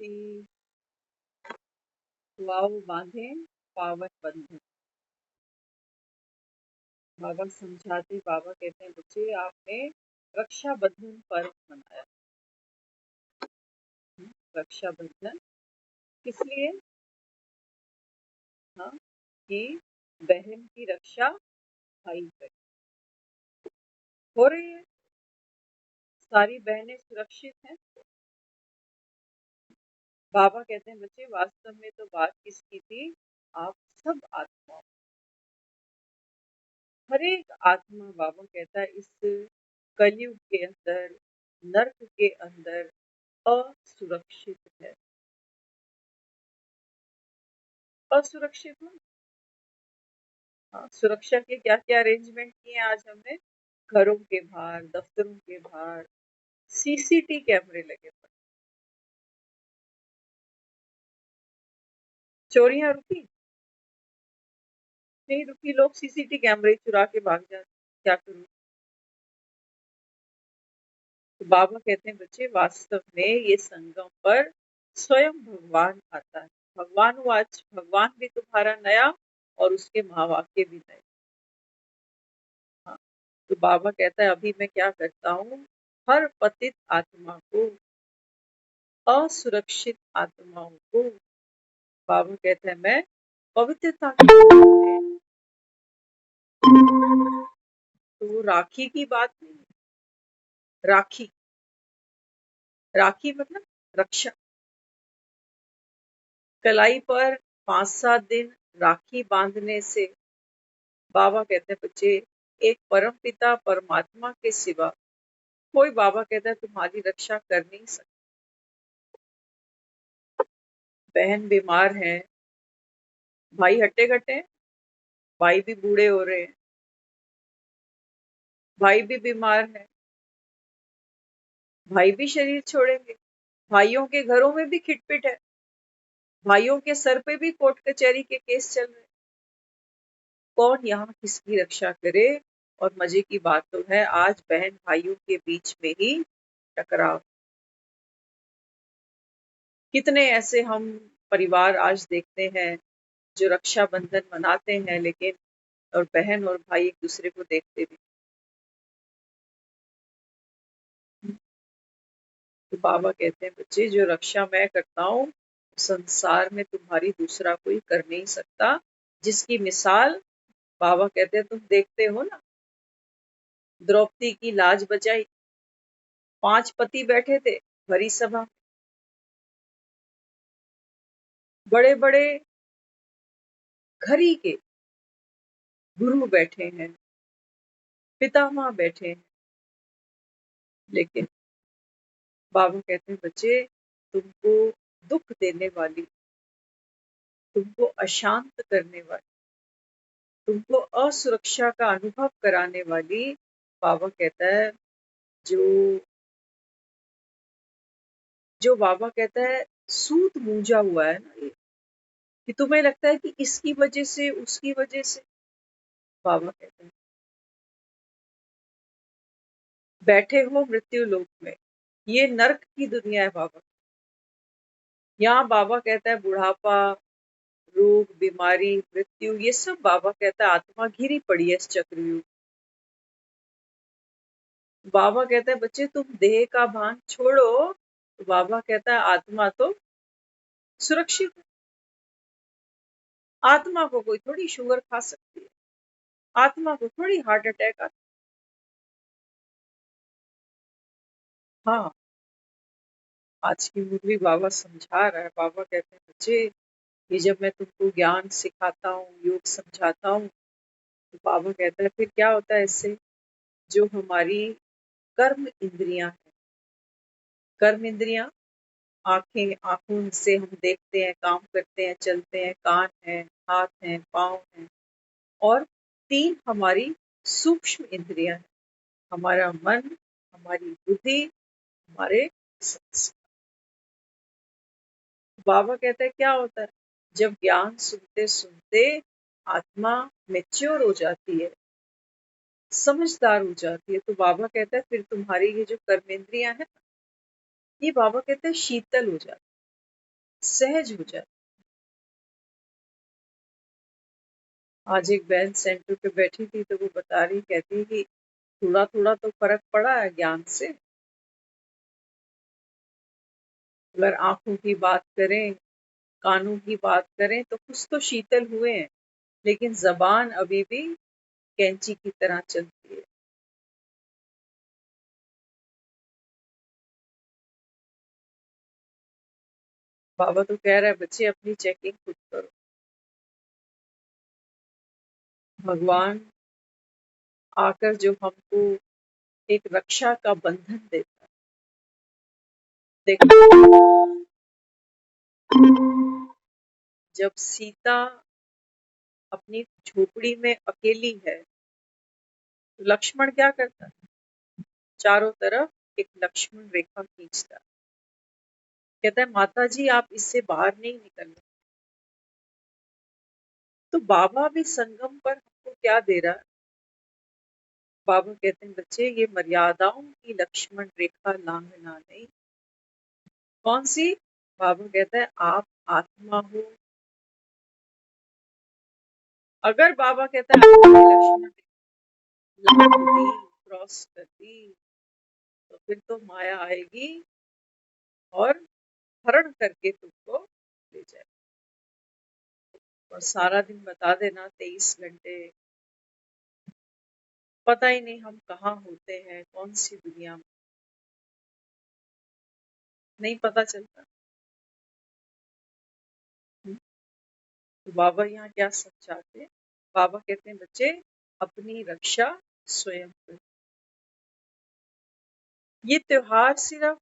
शांति। वाव बांधे पावन बंधन। बाबा समझाते, बाबा कहते हैं बच्चे आपने रक्षा बंधन पर्व मनाया। रक्षा बंधन किस लिए? हाँ, कि बहन की रक्षा भाई करे। हो रही है, सारी बहनें सुरक्षित हैं। बाबा कहते हैं बच्चे वास्तव में तो बात किसकी थी? आप सब आत्मा, हर एक आत्मा, बाबा कहता है इस कलयुग के अंदर, नर्क के अंदर असुरक्षित है। असुरक्षित है। हाँ, सुरक्षा के क्या क्या अरेंजमेंट किए आज हमने? घरों के बाहर, दफ्तरों के बाहर सीसीटी कैमरे लगे पड़े। चोरियां रुकी नहीं? रुकी, लोग सीसीटी कैमरे चुरा के भाग जाते। क्या करूं? तो बाबा कहते हैं बच्चे वास्तव में ये संगम पर स्वयं भगवान आता है। भगवान वाच, भगवान भी तुम्हारा नया और उसके महावाक्य भी नए। हाँ, तो बाबा कहता है अभी मैं क्या करता हूँ, हर पतित आत्मा को, असुरक्षित आत्माओं को, बाबा कहते हैं मैं पवित्रता की में, तो राखी की बात नहीं। राखी, राखी मतलब रक्षा। कलाई पर 5-7 दिन राखी बांधने से, बाबा कहते हैं बच्चे एक परम पिता परमात्मा के सिवा कोई, बाबा कहता है तुम्हारी रक्षा कर नहीं सकता। बहन बीमार है, भाई हट्टे कट्टे हैं, भाई भी बूढ़े हो रहे हैं, भाई भी बीमार है, भाई भी शरीर छोड़ेंगे, भाइयों के घरों में भी खिटपिट है, भाइयों के सर पे भी कोर्ट कचहरी के केस चल रहे हैं। कौन यहाँ किसकी रक्षा करे? और मजे की बात तो है आज बहन भाइयों के बीच में ही टकराव। कितने ऐसे हम परिवार आज देखते हैं जो रक्षाबंधन मनाते हैं, लेकिन और बहन और भाई एक दूसरे को देखते भी। तो बाबा कहते हैं बच्चे जो रक्षा मैं करता हूँ संसार में तुम्हारी दूसरा कोई कर नहीं सकता। जिसकी मिसाल बाबा कहते हैं तुम देखते हो ना, द्रौपदी की लाज बचाई, 5 पति बैठे थे भरी सभा, बड़े बड़े घरी के गुरु बैठे हैं, पितामह बैठे हैं, लेकिन बाबा कहते हैं बच्चे तुमको दुख देने वाली, तुमको अशांत करने वाली, तुमको असुरक्षा का अनुभव कराने वाली, बाबा कहता है जो जो बाबा कहता है सूत मूंजा हुआ है ना ये, कि तुम्हें लगता है कि इसकी वजह से उसकी वजह से, बाबा कहता है बैठे हो मृत्यु लोक में, ये नर्क की दुनिया है बाबा। यहाँ बाबा कहता है बुढ़ापा, रोग, बीमारी, मृत्यु, ये सब बाबा कहता है आत्मा घिरी पड़ी है इस चक्रव्यूह। बाबा कहता है बच्चे तुम देह का भान छोड़ो, तो बाबा कहता है आत्मा तो सुरक्षित है। आत्मा को कोई थोड़ी शुगर खा सकती है, आत्मा को थोड़ी हार्ट अटैक आता। हाँ, आज की मुरली बाबा समझा रहा है। बाबा कहते हैं बच्चे ये जब मैं तुमको ज्ञान सिखाता हूँ, योग समझाता हूँ, तो बाबा कहता है फिर क्या होता है इससे? जो हमारी कर्म इंद्रियां हैं, कर्म इंद्रियां, आंखें, आंखों से हम देखते हैं, काम करते हैं, चलते हैं, कान है, हाथ है, पाँव है, और 3 हमारी सूक्ष्म इंद्रियां हैं, हमारा मन, हमारी बुद्धि, हमारे संस्कार। बाबा कहता है क्या होता है जब ज्ञान सुनते सुनते आत्मा मैच्योर हो जाती है, समझदार हो जाती है, तो बाबा कहता है फिर तुम्हारी ये जो कर्मेंद्रियां है, ये बाबा कहते हैं शीतल हो जाती है। सहज हो जाता। आज एक बहन सेंटर पे बैठी थी तो वो बता रही, कहती कि थोड़ा थोड़ा तो फर्क पड़ा है ज्ञान से। अगर आंखों की बात करें, कानों की बात करें तो कुछ तो शीतल हुए हैं, लेकिन जबान अभी भी कैंची की तरह चलती है। बाबा तो कह रहा है बच्चे अपनी चेकिंग खुद करो। भगवान आकर जो हमको एक रक्षा का बंधन देता है। देखो, जब सीता अपनी झोपड़ी में अकेली है तो लक्ष्मण क्या करता है? चारों तरफ एक लक्ष्मण रेखा खींचता है। कहता है माता जी आप इससे बाहर नहीं निकलना। तो बाबा भी संगम पर हमको क्या दे रहा है? बाबा कहते हैं बच्चे ये मर्यादाओं की लक्ष्मण रेखा लांघना नहीं। कौन सी? बाबा कहता है आप आत्मा हो। अगर बाबा कहता है आपने लक्ष्मण रेखा लांघ दी, क्रॉस कर दी, तो फिर तो माया आएगी और हरण करके तुमको ले जाए। और सारा दिन बता देना 23 घंटे, पता ही नहीं हम कहाँ होते हैं, कौन सी दुनिया में, नहीं पता चलता। तो बाबा यहाँ क्या समझाते हैं? बाबा कहते हैं बच्चे अपनी रक्षा स्वयं करो। ये त्योहार सिर्फ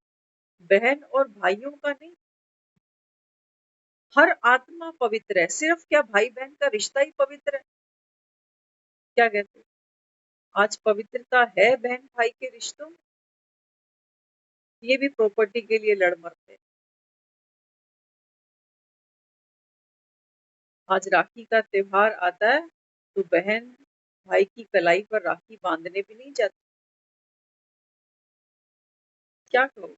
बहन और भाइयों का नहीं, हर आत्मा पवित्र है। सिर्फ क्या भाई बहन का रिश्ता ही पवित्र है? क्या कहते हैं? आज पवित्रता है बहन भाई के रिश्तों में? ये भी प्रॉपर्टी के लिए लड़ मरते हैं। आज राखी का त्योहार आता है तो बहन भाई की कलाई पर राखी बांधने भी नहीं जाती। क्या कहोगे?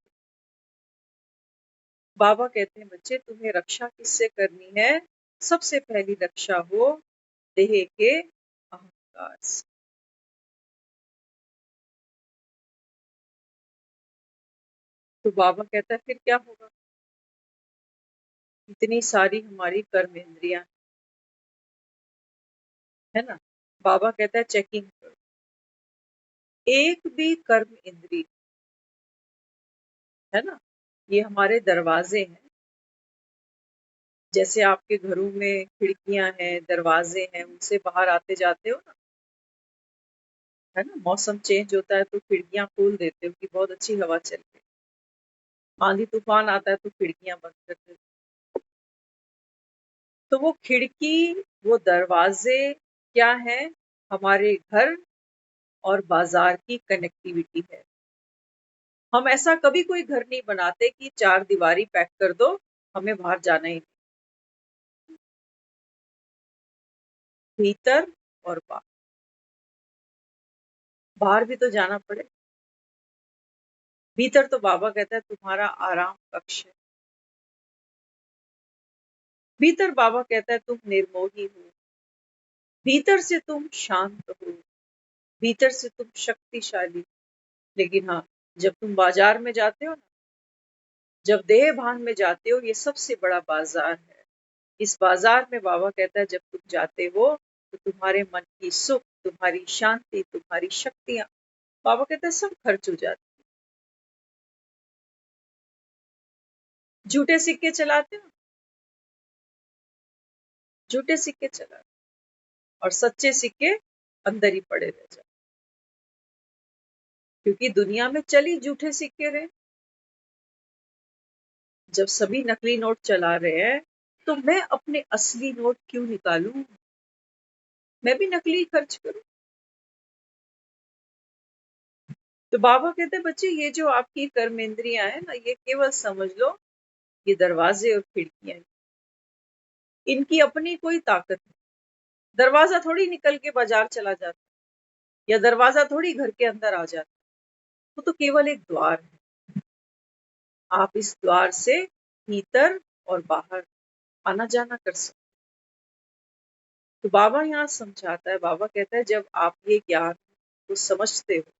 बाबा कहते हैं बच्चे तुम्हें रक्षा किससे करनी है? सबसे पहली रक्षा हो देह के अहंकार से। तो बाबा कहता है फिर क्या होगा? इतनी सारी हमारी कर्म इंद्रियां है ना। बाबा कहता है चेकिंग करो, एक भी कर्म इंद्री, है ना, ये हमारे दरवाजे हैं। जैसे आपके घरों में खिड़कियां हैं, दरवाजे हैं, उनसे बाहर आते जाते हो ना, है ना। मौसम चेंज होता है तो खिड़कियां खोल देते हो कि बहुत अच्छी हवा चल रही है। आंधी तूफान आता है तो खिड़कियां बंद कर देते हो। तो वो खिड़की, वो दरवाजे क्या है? हमारे घर और बाजार की कनेक्टिविटी है। हम ऐसा कभी कोई घर नहीं बनाते कि चार दीवारी पैक कर दो, हमें बाहर जाना ही नहीं। भीतर और बाहर, बाहर भी तो जाना पड़े। भीतर तो बाबा कहता है तुम्हारा आराम कक्ष है। भीतर बाबा कहता है तुम निर्मोही हो। भीतर से तुम शांत हो। भीतर से तुम शक्तिशाली। लेकिन हाँ, जब तुम बाजार में जाते हो ना, जब देह भान में जाते हो, ये सबसे बड़ा बाजार है। इस बाजार में बाबा कहता है जब तुम जाते हो तो तुम्हारे मन की सुख, तुम्हारी शांति, तुम्हारी शक्तियां, बाबा कहता है सब खर्च हो जाती। झूठे सिक्के चलाते हो, झूठे सिक्के चलाते, और सच्चे सिक्के अंदर ही पड़े रह जाते, क्योंकि दुनिया में चली झूठे सिक्के रहे। जब सभी नकली नोट चला रहे हैं तो मैं अपने असली नोट क्यों निकालूं? मैं भी नकली खर्च करूं? तो बाबा कहते हैं बच्चे ये जो आपकी कर्मेंद्रियां है ना, ये केवल समझ लो ये दरवाजे और खिड़कियां हैं। इनकी अपनी कोई ताकत नहीं। दरवाजा थोड़ी निकल के बाजार चला जाता, या दरवाजा थोड़ी घर के अंदर आ जाता। वो तो केवल एक द्वार है। आप इस द्वार से भीतर और बाहर आना जाना कर सकते। तो बाबा यहाँ समझाता है, बाबा कहता है जब आप ये ज्ञान को समझते हो,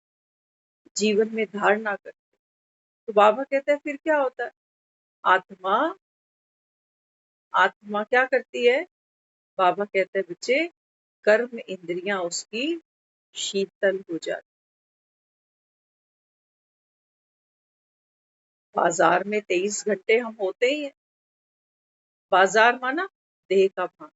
जीवन में धारणा करते हो, तो बाबा कहता है फिर क्या होता है? आत्मा आत्मा क्या करती है? बाबा कहते हैं बच्चे, कर्म इंद्रियां उसकी शीतल हो जाती। बाजार में 23 घंटे हम होते ही हैं। बाजार माना देह का भान।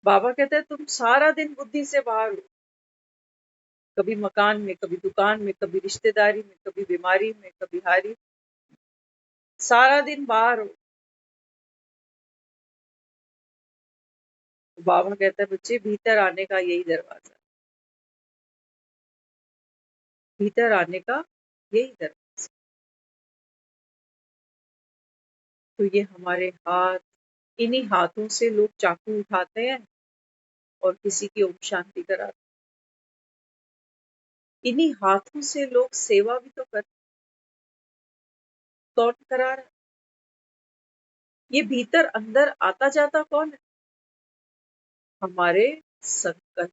बाबा कहते हैं तुम सारा दिन बुद्धि से बाहर हो, कभी मकान में, कभी दुकान में, कभी रिश्तेदारी में, कभी बीमारी में, कभी हारी, सारा दिन बाहर हो। बाबा कहता है बच्चे, भीतर आने का यही दरवाजा, भीतर आने का यही दरवाजा। तो ये हमारे हाथ, इन्हीं हाथों से लोग चाकू उठाते हैं और किसी की ओम शांति कराते हैं। इन्हीं हाथों से लोग सेवा भी तो करते, कौन करा रहा है? ये भीतर अंदर आता जाता कौन है? हमारे संकल्प।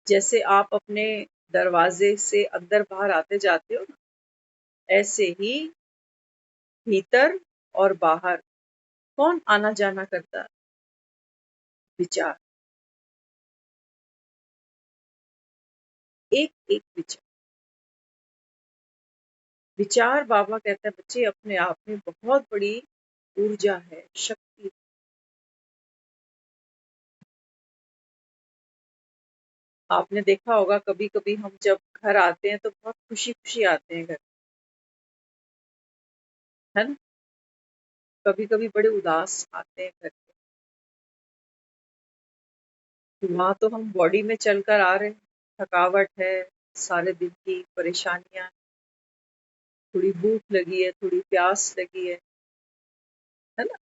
जैसे आप अपने दरवाजे से अंदर बाहर आते जाते हो ना, ऐसे ही भीतर और बाहर कौन आना जाना करता है? विचार। एक एक विचार। विचार बाबा कहता है बच्चे अपने आप में बहुत बड़ी ऊर्जा है, शक्ति। आपने देखा होगा कभी कभी हम जब घर आते हैं तो बहुत खुशी खुशी आते हैं घर, है ना? कभी कभी बड़े उदास आते हैं घर पे। तो वहां तो हम बॉडी में चलकर आ रहे हैं, थकावट है, सारे दिन की परेशानियां, थोड़ी भूख लगी है, थोड़ी प्यास लगी है ना?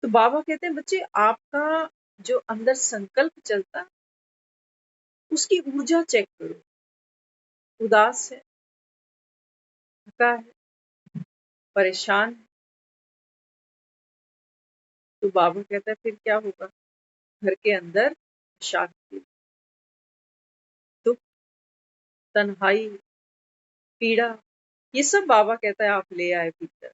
तो बाबा कहते हैं बच्चे आपका जो अंदर संकल्प चलता है, उसकी ऊर्जा चेक करो। उदास है, थका है, परेशान है, तो बाबा कहता है फिर क्या होगा? घर के अंदर शांति, दुख, तन्हाई, पीड़ा, ये सब बाबा कहता है आप ले आए भीतर।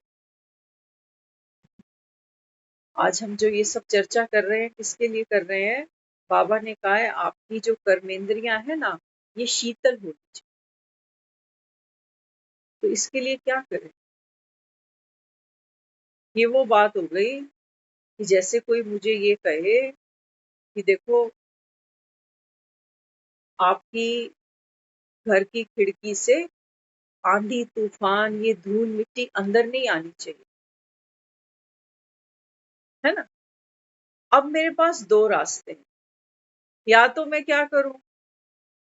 आज हम जो ये सब चर्चा कर रहे हैं, किसके लिए कर रहे हैं? बाबा ने कहा है आपकी जो कर्मेंद्रियां है ना, ये शीतल होनी चाहिए। तो इसके लिए क्या करें? ये वो बात हो गई कि जैसे कोई मुझे ये कहे कि देखो, आपकी घर की खिड़की से आंधी तूफान, ये धूल मिट्टी अंदर नहीं आनी चाहिए, है ना? अब मेरे पास दो रास्ते हैं। या तो मैं क्या करूं,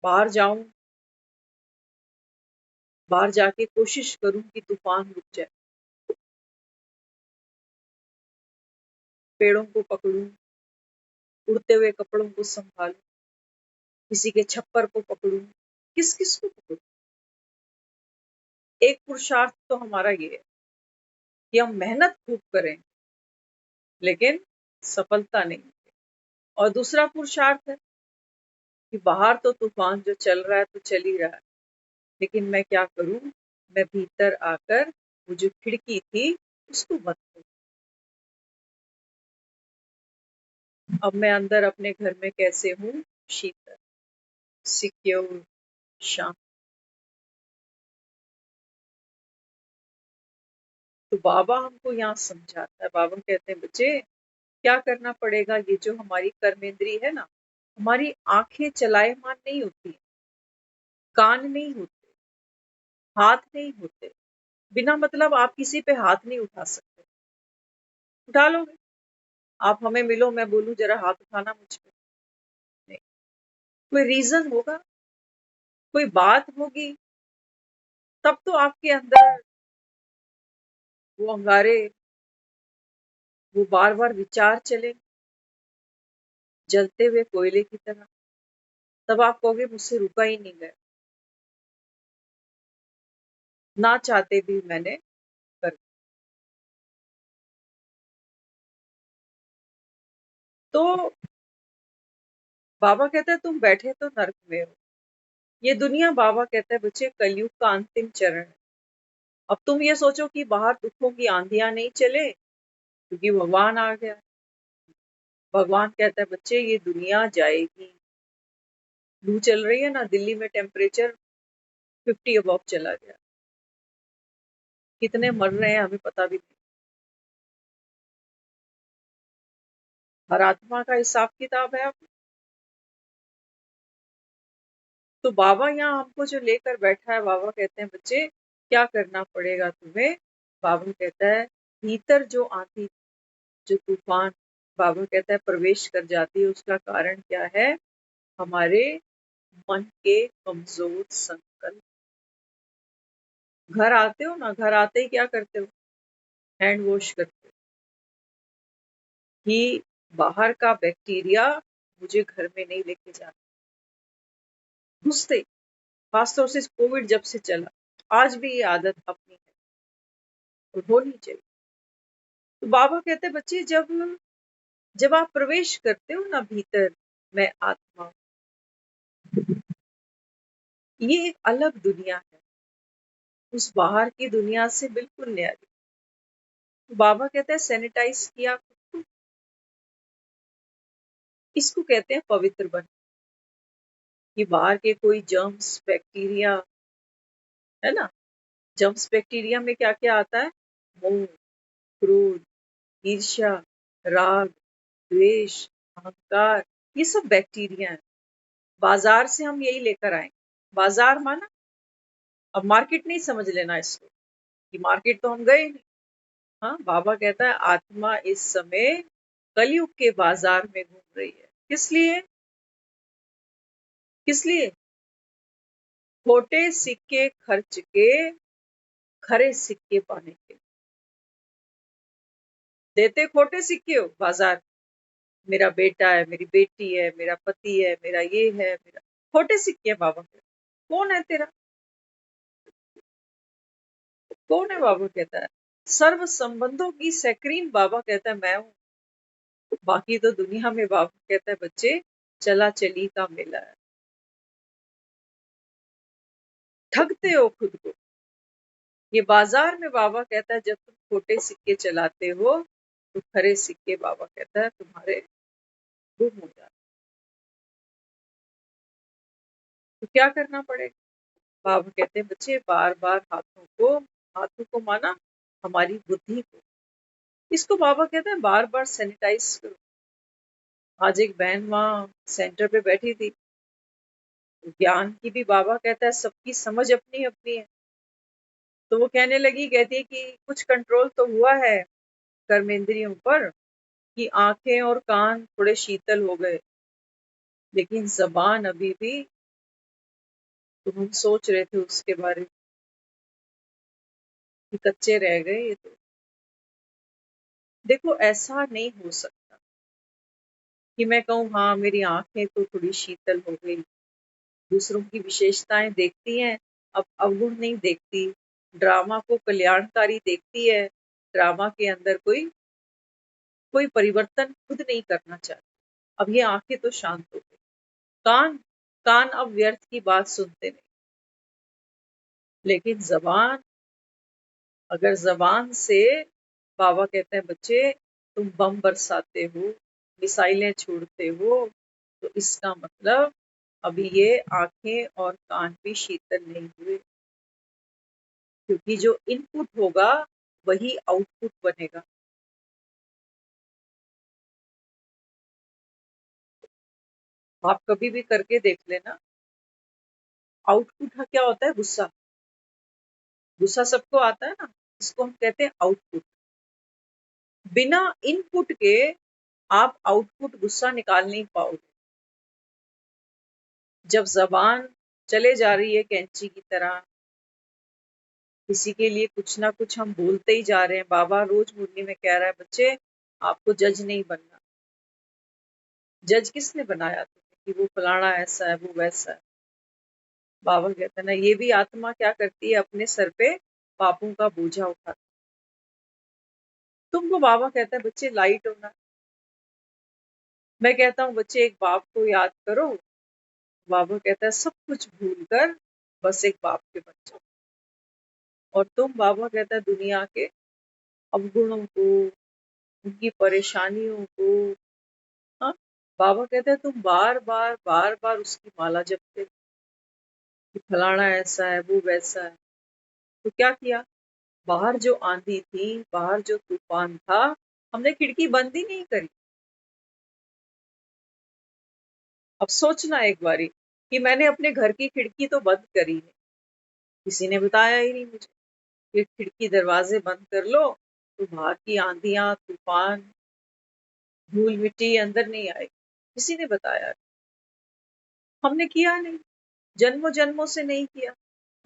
बाहर जाऊं, बाहर जाके कोशिश करूं कि तूफान रुक जाए, पेड़ों को पकड़ूं, उड़ते हुए कपड़ों को संभालूं, किसी के छप्पर को पकड़ूं, किस किस को पकड़ूं? एक पुरुषार्थ तो हमारा ये है कि हम मेहनत खूब करें, लेकिन सफलता नहीं। और दूसरा पुरुषार्थ है कि बाहर तो तूफान जो चल रहा है तो चल ही रहा है, लेकिन मैं क्या करूं? मैं भीतर आकर वो जो खिड़की थी उसको बंद करूं। अब मैं अंदर अपने घर में कैसे हूं? शीतल, सिक्योर, शांत। तो बाबा हमको यहाँ समझाता है, बाबा कहते हैं बच्चे क्या करना पड़ेगा? ये जो हमारी कर्मेंद्री है ना, हमारी आंखें चलायमान नहीं होती, कान नहीं होते, हाथ नहीं होते। बिना मतलब आप किसी पे हाथ नहीं उठा सकते। उठा लोगे? आप हमें मिलो, मैं बोलूं जरा हाथ उठाना मुझ पे, नहीं। कोई रीजन होगा, कोई बात होगी, तब तो आपके अंदर वो अंगारे, वो बार बार विचार चले जलते हुए कोयले की तरह। तब आप कहोगे मुझसे रुका ही नहीं गया। ना चाहते भी मैंने कर। तो बाबा कहता है तुम बैठे तो नर्क में हो। ये दुनिया बाबा कहता है बच्चे कलयुग का अंतिम चरण है। अब तुम ये सोचो कि बाहर दुखों की आंधियां नहीं चले क्योंकि भगवान आ गया। भगवान कहता है बच्चे ये दुनिया जाएगी। लू चल रही है ना, दिल्ली में टेम्परेचर 50 अबव चला गया। कितने मर रहे हैं हमें पता भी नहीं। हर आत्मा का हिसाब किताब है। तो बाबा यहाँ हमको जो लेकर बैठा है, बाबा कहते हैं बच्चे क्या करना पड़ेगा तुम्हें। बाबा कहता है भीतर जो आंधी, जो तूफान बाबा कहता है प्रवेश कर जाती है, उसका कारण क्या है? हमारे मन के कमजोर संकल्प। घर आते हो ना, घर आते ही क्या करते हो? हैंड वॉश करते हो कि बाहर का बैक्टीरिया मुझे घर में नहीं लेके जाना। घुसते खासतौर से कोविड जब से चला, आज भी ये आदत अपनी है और होनी चाहिए। तो बाबा कहते हैं बच्चे जब जब आप प्रवेश करते हो ना भीतर, मैं आत्मा, ये एक अलग दुनिया है, उस बाहर की दुनिया से बिल्कुल न्यारी। तो बाबा कहते हैं सैनिटाइज किया खुद को, इसको कहते हैं पवित्र बन। कि बाहर के कोई जर्म्स बैक्टीरिया है ना, जर्म्स बैक्टीरिया में क्या क्या आता है? मोह, क्रोध, ईर्ष्या, राग, द्वेष, अहंकार, ये सब बैक्टीरिया है। बाजार से हम यही लेकर आए। बाजार माना, अब मार्केट नहीं समझ लेना इसको कि मार्केट तो हम गए नहीं। हाँ, बाबा कहता है आत्मा इस समय कलयुग के बाजार में घूम रही है। किस लिए? किस लिए? खोटे सिक्के खर्च के खरे सिक्के पाने के। देते खोटे सिक्के हो बाजार, मेरा बेटा है, मेरी बेटी है, मेरा पति है, मेरा ये है, मेरा खोटे सिक्के है बाबा के। कौन है तेरा? कौन है? बाबा कहता है सर्व संबंधों की सैक्रीन, बाबा कहता है मैं हूँ। बाकी तो दुनिया में बाबा कहता है बच्चे चला चली का मेला है। ठगते हो खुद को। ये बाजार में बाबा कहता है जब तुम खोटे सिक्के चलाते हो तो खरे सिक्के बाबा कहता है तुम्हारे गुम हो जाते। तो क्या करना पड़ेगा? बाबा कहते हैं बच्चे बार बार हाथों को माना हमारी बुद्धि को, इसको बाबा कहते हैं बार बार सैनिटाइज करो। आज एक बहन वहां सेंटर पे बैठी थी, ज्ञान की भी बाबा कहता है सबकी समझ अपनी अपनी है। तो वो कहने लगी, कहती है कि कुछ कंट्रोल तो हुआ है कर्मेंद्रियों पर कि आंखें और कान थोड़े शीतल हो गए, लेकिन जबान अभी भी, तो हम सोच रहे थे उसके बारे में कि कच्चे रह गए ये तो। देखो ऐसा नहीं हो सकता कि मैं कहूँ हाँ मेरी आंखें तो थोड़ी शीतल हो गई, दूसरों की विशेषताएं देखती हैं, अब अवगुण नहीं देखती, ड्रामा को कल्याणकारी देखती है, ड्रामा के अंदर कोई कोई परिवर्तन खुद नहीं करना चाहती। अब ये आंखें तो शांत हो गई। कान, कान अब व्यर्थ की बात सुनते नहीं। लेकिन जबान, अगर जबान से बाबा कहते हैं बच्चे तुम बम बरसाते हो, मिसाइलें छोड़ते हो, तो इसका मतलब अभी ये आंखें और कान भी शीतल नहीं हुए, क्योंकि जो इनपुट होगा वही आउटपुट बनेगा। आप कभी भी करके देख लेना। आउटपुट क्या होता है? गुस्सा। गुस्सा सबको आता है ना, इसको हम कहते हैं आउटपुट। बिना इनपुट के आप आउटपुट गुस्सा निकाल नहीं पाओगे। जब जबान चले जा रही है कैंची की तरह, किसी के लिए कुछ ना कुछ हम बोलते ही जा रहे हैं। बाबा रोज मुरली में कह रहा है बच्चे आपको जज नहीं बनना। जज किसने बनाया तुम्हें कि वो फलाना ऐसा है वो वैसा है? बाबा कहते हैं ना, ये भी आत्मा क्या करती है, अपने सर पे पापों का बोझा उठाते। तुमको बाबा कहता है बच्चे लाइट होना। मैं कहता हूँ बच्चे एक बाप को याद करो। बाबा कहता है सब कुछ भूल कर बस एक बाप के बन जाओ। और तुम, बाबा कहता है, दुनिया के अवगुणों को, उनकी परेशानियों को, हाँ, बाबा कहते हैं तुम बार बार उसकी माला जपते हो कि फलाना ऐसा है, वो वैसा है। तो क्या किया? बाहर जो आंधी थी, बाहर जो तूफान था, हमने खिड़की बंद ही नहीं करी। अब सोचना एक बारी कि मैंने अपने घर की खिड़की तो बंद करी है, किसी ने बताया ही नहीं मुझे कि खिड़की दरवाजे बंद कर लो तो बाहर की आंधियां, तूफान, धूल मिट्टी अंदर नहीं आएगी। किसी ने बताया? हमने किया नहीं, जन्मों जन्मों से नहीं किया।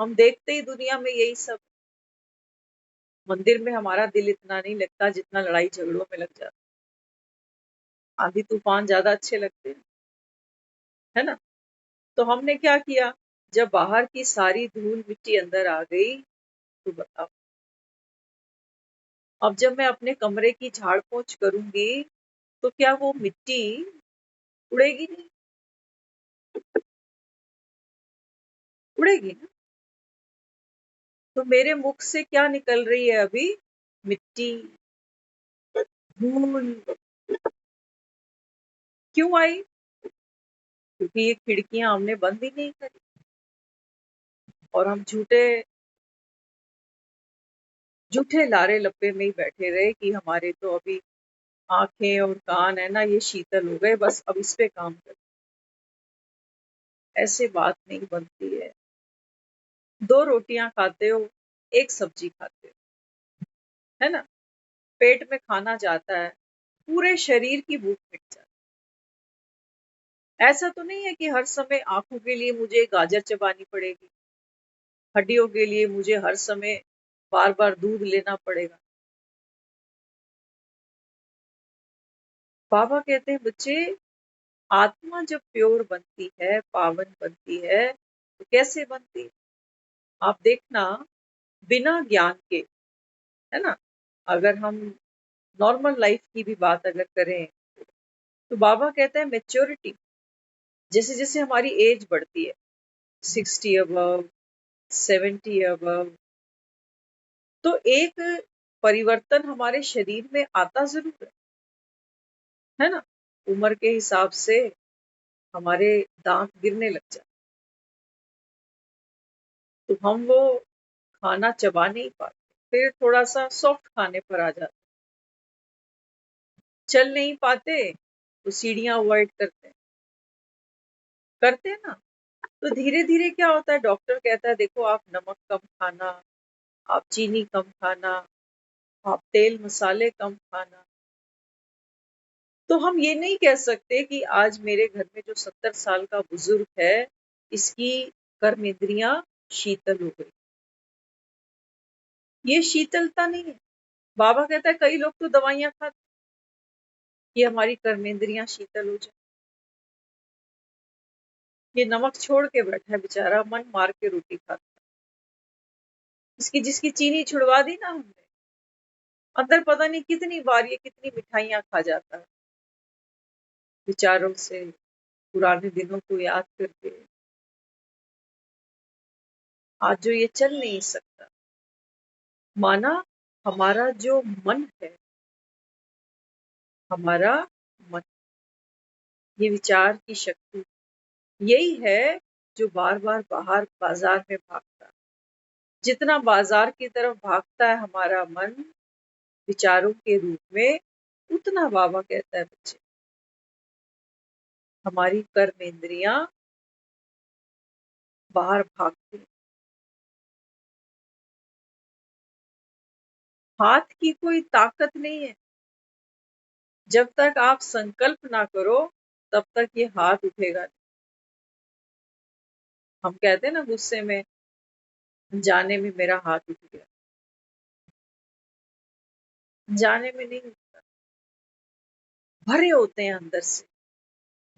हम देखते ही दुनिया में यही सब। मंदिर में हमारा दिल इतना नहीं लगता जितना लड़ाई झगड़ों में लग जाता। आंधी तूफान ज्यादा अच्छे लगते हैं, है ना? तो हमने क्या किया? जब बाहर की सारी धूल मिट्टी अंदर आ गई तो बताओ, अब जब मैं अपने कमरे की झाड़ पोंछ करूंगी तो क्या वो मिट्टी उड़ेगी? नहीं उड़ेगी ना। तो मेरे मुख से क्या निकल रही है अभी? मिट्टी, धूल। क्यों आई? क्योंकि ये खिड़कियां हमने बंद ही नहीं करी और हम झूठे झूठे लारे लप्पे में ही बैठे रहे कि हमारे तो अभी आंखें और कान है ना, ये शीतल हो गए, बस अब इस पे काम कर। ऐसे बात नहीं बनती है। दो रोटियां खाते हो, एक सब्जी खाते हो, है ना? पेट में खाना जाता है, पूरे शरीर की भूख मिट जाती है। ऐसा तो नहीं है कि हर समय आंखों के लिए मुझे गाजर चबानी पड़ेगी, हड्डियों के लिए मुझे हर समय बार बार दूध लेना पड़ेगा। बाबा कहते हैं बच्चे, आत्मा जब प्योर बनती है, पावन बनती है, तो कैसे बनती है? आप देखना, बिना ज्ञान के, है ना, अगर हम नॉर्मल लाइफ की भी बात अगर करें तो बाबा कहता है मेच्योरिटी, जैसे जैसे हमारी एज बढ़ती है, 60 अबव, 70 अबव, तो एक परिवर्तन हमारे शरीर में आता जरूर है ना? उम्र के हिसाब से हमारे दांत गिरने लग जाते, तो हम वो खाना चबा नहीं पाते, फिर थोड़ा सा सॉफ्ट खाने पर आ जाते, चल नहीं पाते तो सीढ़ियां अवॉइड करते हैं ना। तो धीरे धीरे क्या होता है, डॉक्टर कहता है देखो आप नमक कम खाना, आप चीनी कम खाना, आप तेल मसाले कम खाना। तो हम ये नहीं कह सकते कि आज मेरे घर में जो 70 साल का बुजुर्ग है, इसकी कर्म इंद्रियां शीतल हो गई। ये शीतलता नहीं है। बाबा कहता है कई लोग तो दवाइयां खाते कि हमारी कर्मेंद्रियां शीतल हो जाए। ये नमक छोड़ के बैठा है बेचारा, मन मार के रोटी खाता है। इसकी जिसकी चीनी छुड़वा दी ना हमने, अंदर पता नहीं कितनी बार ये कितनी मिठाइयां खा जाता है, विचारों से, पुराने दिनों को याद करके। आज जो ये चल नहीं सकता, माना हमारा जो मन है, हमारा मन, ये विचार की शक्ति, यही है जो बार बार बाहर बाजार में भागता है। जितना बाजार की तरफ भागता है हमारा मन विचारों के रूप में, उतना बाबा कहता है बच्चे, हमारी कर्मेंद्रियां बाहर भागती हैं। हाथ की कोई ताकत नहीं है, जब तक आप संकल्प ना करो तब तक ये हाथ उठेगा नहीं। हम कहते हैं ना गुस्से में, जाने में मेरा हाथ उठ गया, जाने में नहीं उठता। भरे होते हैं अंदर से,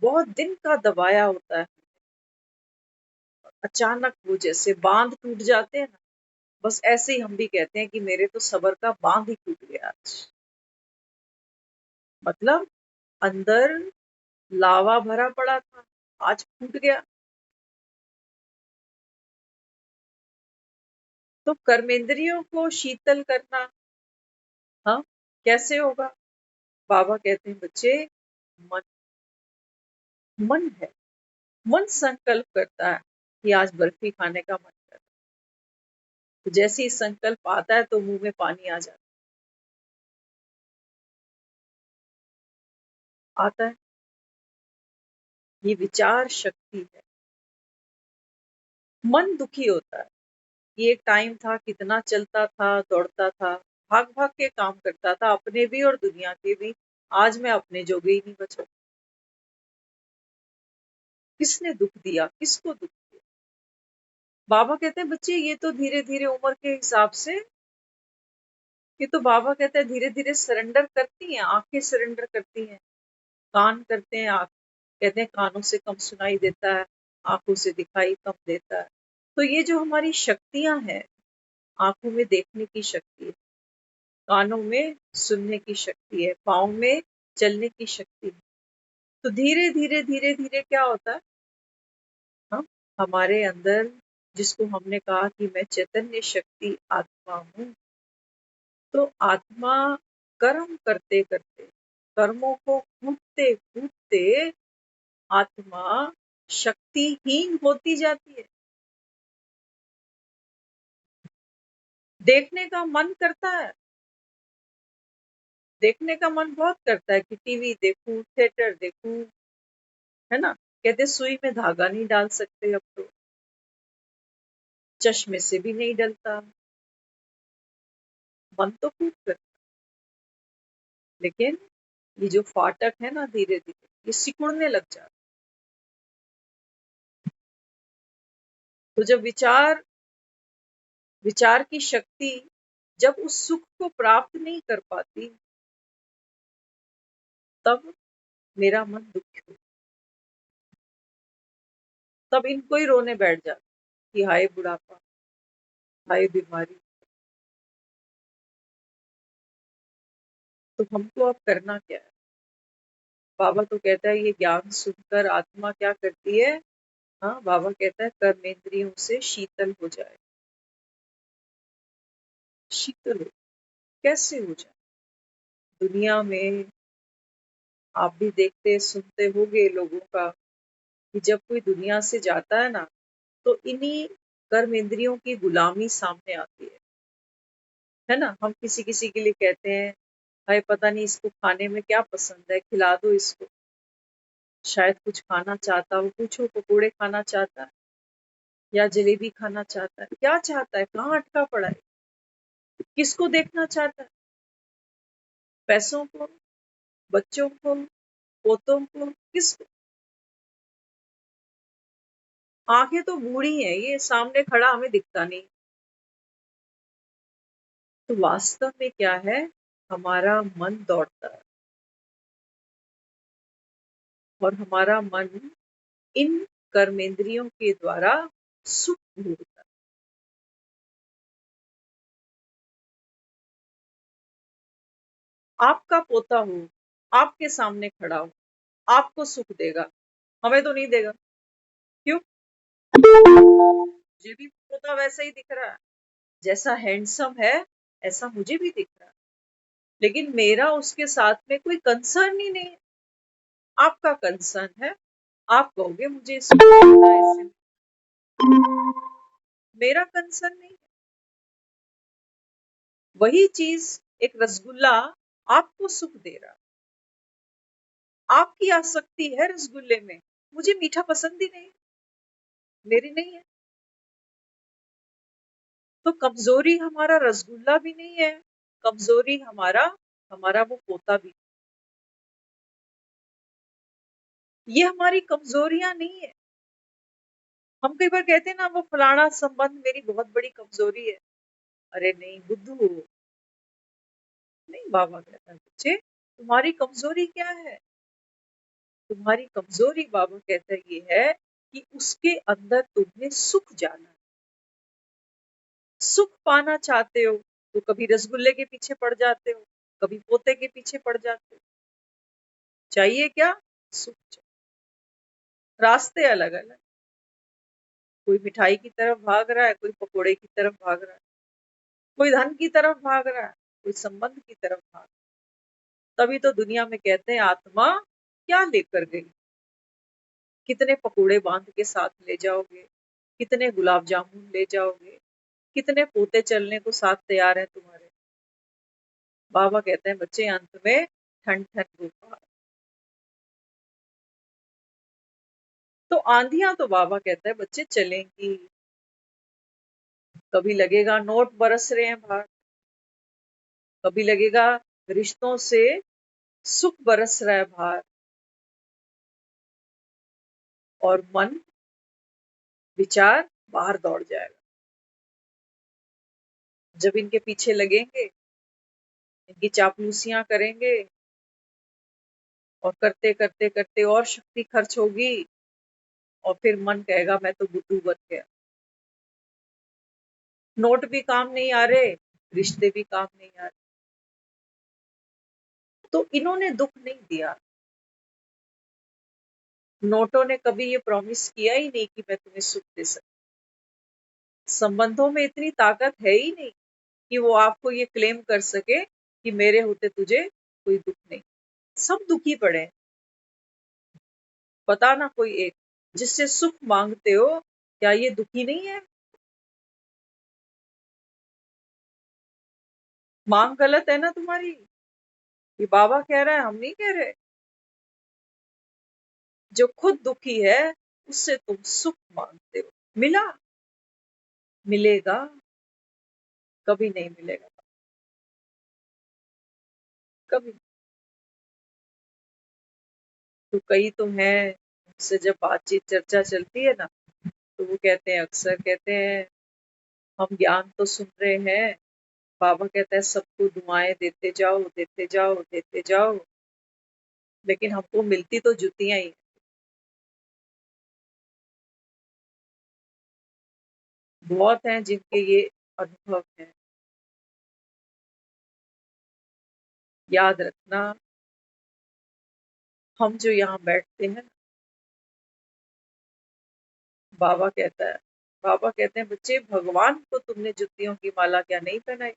बहुत दिन का दबाया होता है, अचानक वो जैसे बांध टूट जाते हैं ना, बस ऐसे ही हम भी कहते हैं कि मेरे तो सब्र का बांध ही टूट गया आज। मतलब अंदर लावा भरा पड़ा था, आज फूट गया। तो कर्मेंद्रियों को शीतल करना, हाँ, कैसे होगा? बाबा कहते हैं बच्चे, मन मन है, मन संकल्प करता है कि आज बर्फी खाने का मन कर, तो जैसे ही संकल्प आता है तो मुंह में पानी आ जाता आता है। ये विचार शक्ति है। मन दुखी होता है। ये एक टाइम था, कितना चलता था, दौड़ता था, भाग भाग के काम करता था, अपने भी और दुनिया के भी। आज मैं अपने जोगे ही नहीं बचा। किसने दुख दिया, किसको दुख दिया? बाबा कहते हैं बच्चे, ये तो धीरे धीरे उम्र के हिसाब से, ये तो बाबा कहते हैं धीरे धीरे सरेंडर करती हैं, आंखें सरेंडर करती हैं, कान करते हैं, आंख कहते हैं कानों से कम सुनाई देता है, आंखों से दिखाई कम देता है। तो ये जो हमारी शक्तियां हैं, आंखों में देखने की शक्ति है, कानों में सुनने की शक्ति है, पाँव में चलने की शक्ति है। तो धीरे धीरे धीरे धीरे क्या होता है, हम हमारे अंदर, जिसको हमने कहा कि मैं चैतन्य शक्ति आत्मा हूँ, तो आत्मा कर्म करते करते, कर्मों को कूटते कूटते आत्मा शक्तिहीन होती जाती है। देखने का मन करता है, देखने का मन बहुत करता है कि टीवी देखूं, थिएटर देखूं, है ना? कहते सुई में धागा नहीं डाल सकते अब तो, चश्मे से भी नहीं डलता, मन तो खूब करता। लेकिन ये जो फाटक है ना, धीरे धीरे ये सिकुड़ने लग जाता। तो जब विचार विचार की शक्ति जब उस सुख को प्राप्त नहीं कर पाती, तब मेरा मन दुखी हो, तब इनको ही रोने बैठ जाता कि हाय बुढ़ापा, हाय बीमारी। तो हमको अब करना क्या है? बाबा तो कहता है ये ज्ञान सुनकर आत्मा क्या करती है? हाँ, बाबा कहता है कर्मेंद्रियों से शीतल हो जाए। शीतल हो, कैसे हो जाए? दुनिया में आप भी देखते सुनते होंगे लोगों का कि जब कोई दुनिया से जाता है ना, तो इन्हीं कर्म इंद्रियों की गुलामी सामने आती है ना? हम किसी किसी के लिए कहते हैं, भाई पता नहीं इसको खाने में क्या पसंद है, खिला दो इसको। शायद कुछ खाना चाहता हो, पूछो पकोड़े खाना चाहता है या जलेबी खाना चाहता है, क्या चाहता है, कहाँ अटका पड़ा है, किसको देखना चाहता है? पैसों को, बच्चों को, पोतों को, किसको? आंखें तो बूढ़ी हैं, ये सामने खड़ा हमें दिखता नहीं। तो वास्तव में क्या है? हमारा मन दौड़ता है और हमारा मन इन कर्मेंद्रियों के द्वारा सुख ढूंढता है। आपका पोता हो, आपके सामने खड़ा हो, आपको सुख देगा, हमें तो नहीं देगा। क्यों? मुझे भी पोता वैसा ही दिख रहा है, जैसा हैंडसम है ऐसा मुझे भी दिख रहा है, लेकिन मेरा उसके साथ में कोई कंसर्न ही नहीं है। आपका कंसर्न है, आप कहोगे मुझे सुख देना है इससे, मेरा कंसर्न नहीं है। वही चीज, एक रसगुल्ला आपको सुख दे रहा, आपकी आसक्ति है रसगुल्ले में, मुझे मीठा पसंद ही नहीं, मेरी नहीं है। तो कमजोरी हमारा रसगुल्ला भी नहीं है, कमजोरी हमारा हमारा वो पोता भी। ये हमारी कमजोरियां नहीं है। हम कई बार कहते हैं ना, वो फलाना संबंध मेरी बहुत बड़ी कमजोरी है। अरे नहीं बुद्धू, नहीं, बाबा कहता है बच्चे, तुम्हारी कमजोरी क्या है? तुम्हारी कमजोरी, बाबा कहता है, ये है कि उसके अंदर तुम्हें सुख जाना है। सुख पाना चाहते हो तो कभी रसगुल्ले के पीछे पड़ जाते हो, कभी पोते के पीछे पड़ जाते हो। चाहिए क्या? सुख चाहिए। रास्ते अलग अलग, कोई मिठाई की तरफ भाग रहा है, कोई पकोड़े की तरफ भाग रहा है, कोई धन की तरफ भाग रहा है, कोई संबंध की तरफ भाग रहा है। तभी तो दुनिया में कहते हैं आत्मा क्या लेकर गई। कितने पकोड़े बांध के साथ ले जाओगे, कितने गुलाब जामुन ले जाओगे, कितने पोते चलने को साथ तैयार है तुम्हारे। बाबा कहते हैं बच्चे अंत में ठंड ठंड गोपाल। तो आंधियां तो बाबा कहता है बच्चे चलेंगी। कभी लगेगा नोट बरस रहे हैं बाहर, कभी लगेगा रिश्तों से सुख बरस रहा है बाहर, और मन विचार बाहर दौड़ जाएगा। जब इनके पीछे लगेंगे, इनकी चापलूसियां करेंगे, और करते करते करते और शक्ति खर्च होगी, और फिर मन कहेगा मैं तो बुद्धू बन गया। नोट भी काम नहीं आ रहे, रिश्ते भी काम नहीं आ रहे। तो इन्होंने दुख नहीं दिया। नोटों ने कभी ये प्रॉमिस किया ही नहीं कि मैं तुम्हें सुख दे सकती। संबंधों में इतनी ताकत है ही नहीं कि वो आपको ये क्लेम कर सके कि मेरे होते तुझे कोई दुख नहीं। सब दुखी पड़े हैं। पता ना कोई एक जिससे सुख मांगते हो, क्या ये दुखी नहीं है? मांग गलत है ना तुम्हारी। ये बाबा कह रहा है, हम नहीं कह रहे। जो खुद दुखी है उससे तुम सुख मांगते हो। मिला? मिलेगा? कभी नहीं मिलेगा। कभी। तो कई तो हैं, उनसे जब बातचीत चर्चा चलती है ना, तो वो कहते हैं, अक्सर कहते हैं हम ज्ञान तो सुन रहे हैं, बाबा कहता है सबको दुआएं देते जाओ देते जाओ देते जाओ, लेकिन हमको मिलती तो जुतियां ही। बहुत हैं जिनके ये अनुभव है। याद रखना, हम जो यहाँ बैठते हैं, बाबा कहता है, बाबा कहते हैं बच्चे भगवान को तुमने जुतियों की माला क्या नहीं पहनाई?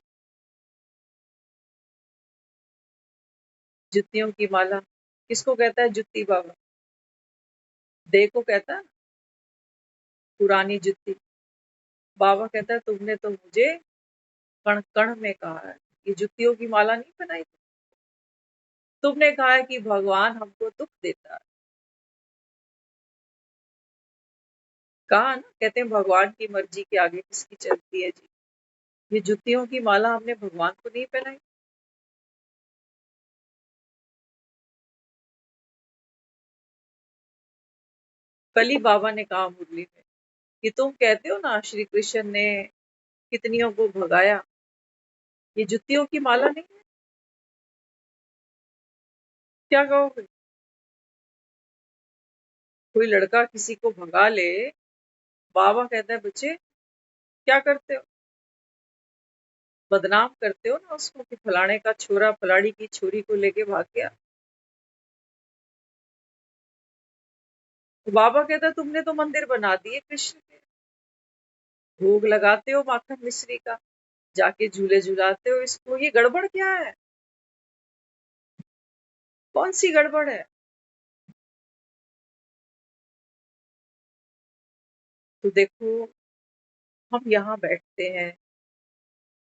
जुतियों की माला किसको कहता है? जुत्ती बाबा। देह को कहता है ना, पुरानी जुत्ती। बाबा कहता है तुमने तो मुझे कण कण में कहा है, ये जुतियों की माला नहीं पहनाई। तुमने कहा है कि भगवान हमको दुख देता है। कहा ना, कहते हैं भगवान की मर्जी के आगे किसकी चलती है जी। ये जुतियों की माला हमने भगवान को नहीं पहनाई। कल ही बाबा ने कहा मुरली में कि तुम कहते हो ना श्री कृष्ण ने कितनियों को भगाया, ये जुतियों की माला नहीं है। क्या कहोगे? कोई लड़का किसी को भगा ले, बाबा कहता है बच्चे क्या करते हो? बदनाम करते हो ना उसको कि फलाने का छोरा फलाड़ी की छोरी को लेके भाग गया। तो बाबा कहता है तुमने तो मंदिर बना दिए कृष्ण के, भोग लगाते हो माखन मिश्री का, जाके झूले झुलाते हो इसको, ये गड़बड़ क्या है? कौन सी गड़बड़ है? तो देखो, हम यहाँ बैठते हैं,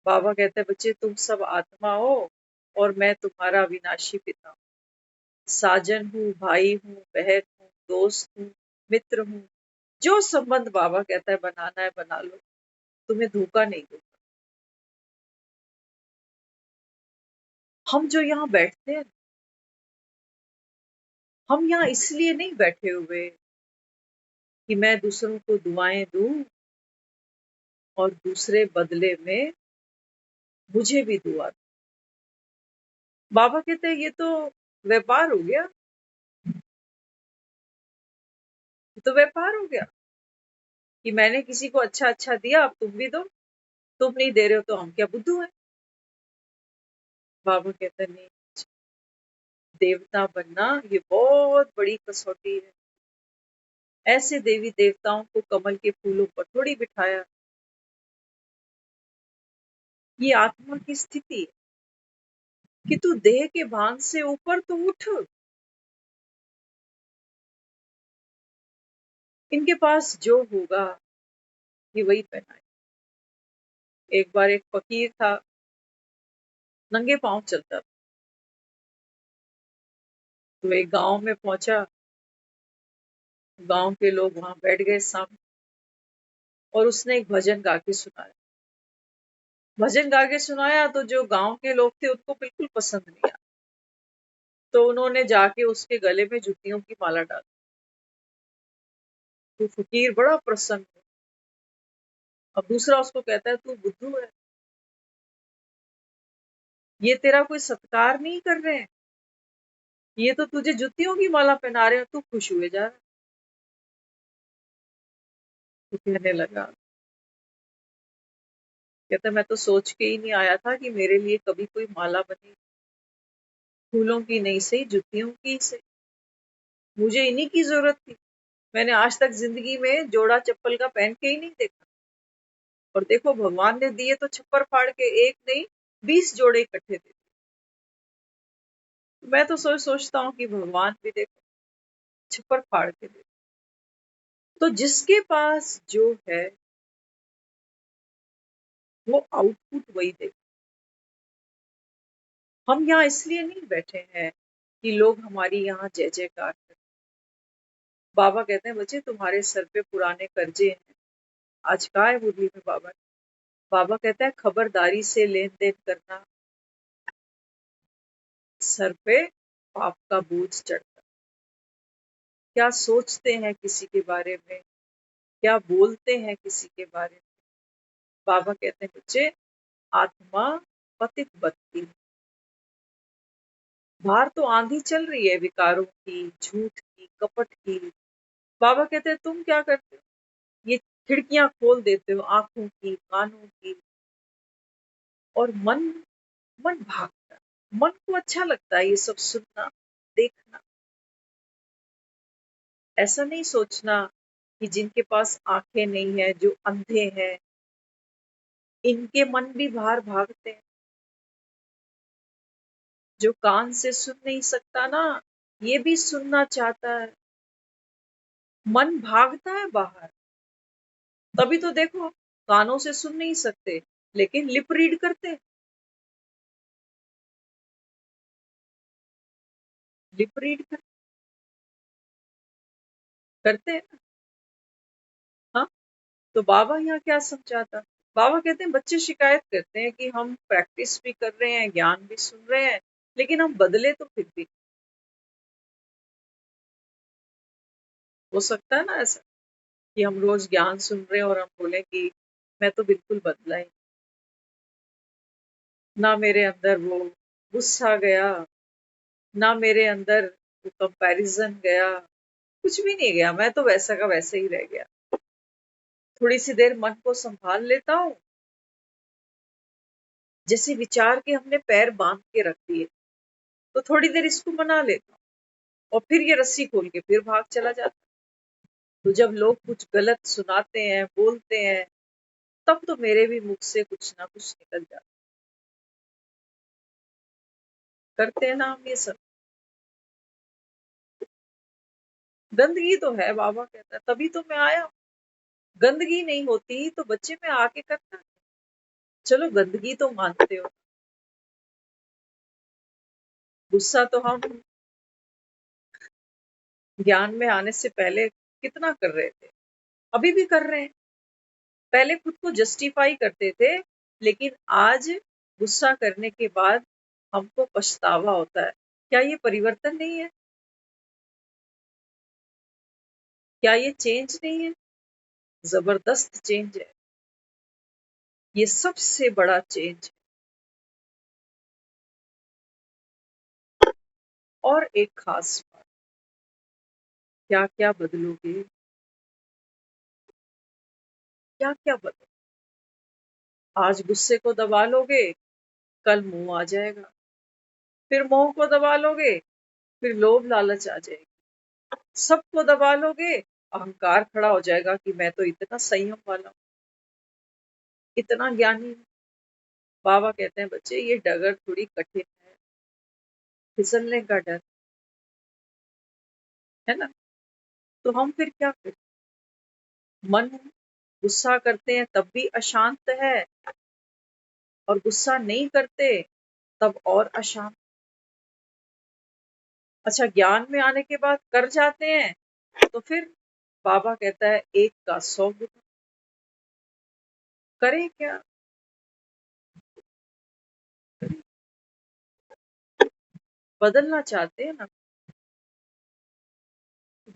बाबा कहते हैं बच्चे तुम सब आत्मा हो, और मैं तुम्हारा विनाशी पिता हूँ। साजन हूँ, भाई हूँ, बहन हूँ, दोस्त हूँ, मित्र हूँ। जो संबंध बाबा कहता है बनाना है बना लो, तुम्हें धोखा नहीं दूंगा। हम जो यहाँ बैठते हैं, हम यहाँ इसलिए नहीं बैठे हुए कि मैं दूसरों को दुआएं दूं और दूसरे बदले में मुझे भी दुआ दें। बाबा कहते हैं ये तो व्यापार हो गया, ये तो व्यापार हो गया कि मैंने किसी को अच्छा अच्छा दिया, अब तुम भी दो। तुम नहीं दे रहे हो तो हम क्या बुद्धू हैं? बाबा कहता नहीं, देवता बनना ये बहुत बड़ी कसौटी है। ऐसे देवी देवताओं को कमल के फूलों पर थोड़ी बिठाया। ये आत्मा की स्थिति है कि तू देह के भान से ऊपर तो उठ। इनके पास जो होगा ये वही पहनाए। एक बार एक फकीर था, नंगे पांव चलता था। तो एक गांव में पहुंचा, गांव के लोग वहां बैठ गए सामने, और उसने एक भजन गा के सुनाया। भजन गा के सुनाया तो जो गांव के लोग थे उनको बिल्कुल पसंद नहीं आया। तो उन्होंने जाके उसके गले में जूतियों की माला डाल। तो फकीर बड़ा प्रसन्न है। अब दूसरा उसको कहता है, तू बुद्धू है, ये तेरा कोई सत्कार नहीं कर रहे हैं, ये तो तुझे जूतियों की माला पहना रहे हो, तू खुश हुए जा रहा है। तो कहने लगा, कहता मैं तो सोच के ही नहीं आया था कि मेरे लिए कभी कोई माला बने, फूलों की नहीं सही, जुतियों की सही, मुझे इन्हीं की जरूरत थी। मैंने आज तक जिंदगी में जोड़ा चप्पल का पहन के ही नहीं देखा, और देखो भगवान ने दिए तो छप्पर फाड़ के, एक नहीं 20 जोड़े इकट्ठे थे। मैं तो सोचता हूँ कि भगवान भी देखो छप्पर फाड़ के दे। तो जिसके पास जो है वो आउटपुट वही दे। हम यहाँ इसलिए नहीं बैठे हैं कि लोग हमारी यहाँ जय जयकार करें। बाबा कहते हैं, बच्चे तुम्हारे सर पे पुराने कर्जे हैं। आज का है मुरली में बाबा। बाबा कहता है, खबरदारी से लेन देन करना, सर पे पाप का बोझ चढ़ता। क्या सोचते हैं किसी के बारे में, क्या बोलते हैं किसी के बारे में। बाबा कहते हैं, बच्चे आत्मा पतित बत्ती, बाहर तो आंधी चल रही है विकारों की, झूठ की, कपट की। बाबा कहते हैं, तुम क्या करते हो? ये खिड़कियां खोल देते हो आंखों की, कानों की, और मन मन भागता है। मन को अच्छा लगता है ये सब सुनना, देखना। ऐसा नहीं सोचना कि जिनके पास आंखें नहीं है, जो अंधे हैं, इनके मन भी बाहर भागते हैं। जो कान से सुन नहीं सकता ना, ये भी सुनना चाहता है। मन भागता है बाहर। तभी तो देखो, कानों से सुन नहीं सकते लेकिन लिप रीड करते हैं। लिप रीड करते हैं ना। हाँ, तो बाबा यहाँ क्या समझाता? बाबा कहते हैं, बच्चे शिकायत करते हैं कि हम प्रैक्टिस भी कर रहे हैं, ज्ञान भी सुन रहे हैं, लेकिन हम बदले तो फिर भी। हो सकता है ना ऐसा कि हम रोज ज्ञान सुन रहे हैं और हम बोले कि मैं तो बिल्कुल बदला ही, ना मेरे अंदर वो गुस्सा गया, ना मेरे अंदर वो कंपैरिजन गया, कुछ भी नहीं गया, मैं तो वैसा का वैसा ही रह गया। थोड़ी सी देर मन को संभाल लेता हूँ, जैसे विचार के हमने पैर बांध के रख दिए, तो थोड़ी देर इसको मना लेता हूँ, और फिर ये रस्सी खोल के फिर भाग चला जाता। तो जब लोग कुछ गलत सुनाते हैं, बोलते हैं, तब तो मेरे भी मुख से कुछ ना कुछ निकल जाता। करते हैं ना हम ये सब। गंदगी तो है, बाबा कहता है, तभी तो मैं आया। गंदगी नहीं होती तो बच्चे में आके करता। चलो गंदगी तो मानते हो। गुस्सा तो हम ज्ञान में आने से पहले कितना कर रहे थे, अभी भी कर रहे हैं। पहले खुद को जस्टिफाई करते थे, लेकिन आज गुस्सा करने के बाद हमको पछतावा होता है। क्या ये परिवर्तन नहीं है? क्या ये चेंज नहीं है? जबरदस्त चेंज है। ये सबसे बड़ा चेंज है। और एक खास बात, क्या क्या बदलोगे? क्या क्या बदलो? आज गुस्से को दबा लोगे, कल मोह आ जाएगा, फिर मोह को दबा लोगे, फिर लोभ लालच आ जाएगी, सबको दबा लोगे, अहंकार खड़ा हो जाएगा कि मैं तो इतना संयम वाला हूं, इतना ज्ञानी हूं। बाबा कहते हैं बच्चे ये डगर थोड़ी कठिन है, फिसलने का डर है ना। तो हम फिर क्या करें? मन गुस्सा करते हैं तब भी अशांत है, और गुस्सा नहीं करते तब और अशांत। अच्छा, ज्ञान में आने के बाद कर जाते हैं तो फिर बाबा कहता है एक का 100 गुना। करें क्या? बदलना चाहते हैं ना।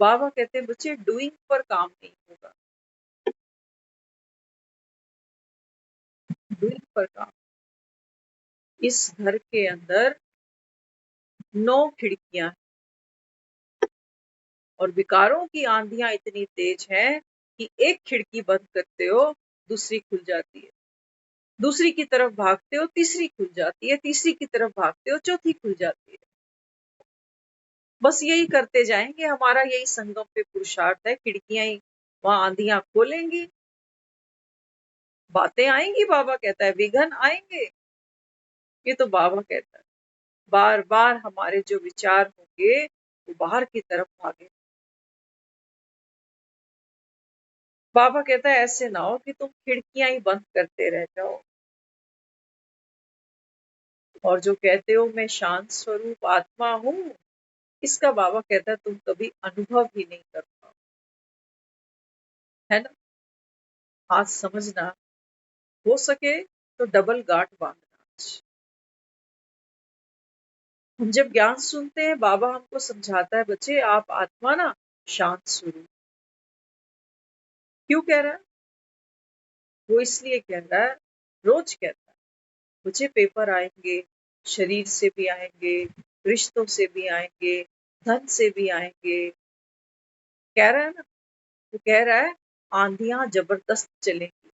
बाबा कहते हैं बच्चे डूइंग पर काम नहीं होगा, डूइंग पर काम। इस घर के अंदर 9 खिड़कियां हैं, और विकारों की आंधियां इतनी तेज हैं कि एक खिड़की बंद करते हो दूसरी खुल जाती है, दूसरी की तरफ भागते हो तीसरी खुल जाती है, तीसरी की तरफ भागते हो चौथी खुल जाती है। बस यही करते जाएंगे, हमारा यही संगम पे पुरुषार्थ है। खिड़कियां ही वहां आंधियां खोलेंगी, बातें आएंगी। बाबा कहता है विघन आएंगे। ये तो बाबा कहता है बार बार हमारे जो विचार होंगे वो बाहर की तरफ भागे। बाबा कहता है ऐसे ना हो कि तुम खिड़कियां ही बंद करते रह जाओ, और जो कहते हो मैं शांत स्वरूप आत्मा हूं, इसका बाबा कहता है तुम कभी अनुभव ही नहीं कर पाओ, है ना। आज समझना, हो सके तो डबल गांठ बांधना। हम जब ज्ञान सुनते हैं बाबा हमको समझाता है बच्चे आप आत्मा ना शांत स्वरूप। क्यों कह रहा है? वो इसलिए कह रहा है, रोज कहता है मुझे पेपर आएंगे, शरीर से भी आएंगे, रिश्तों से भी आएंगे, धन से भी आएंगे। कह रहा है ना, वो कह रहा है आंधियां जबरदस्त चलेंगी,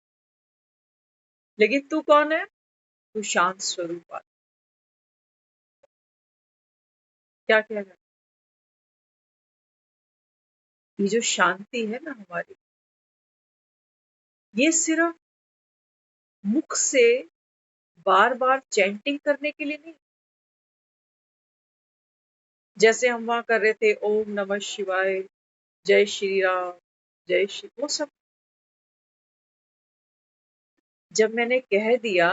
लेकिन तू कौन है? तू शांत स्वरूप आत्मा। क्या कह रहा है? ये जो शांति है ना हमारी, ये सिर्फ मुख से बार बार चैंटिंग करने के लिए नहीं। जैसे हम वहां कर रहे थे ओम नमः शिवाय, जय श्री राम, जय श्री, वो सब जब मैंने कह दिया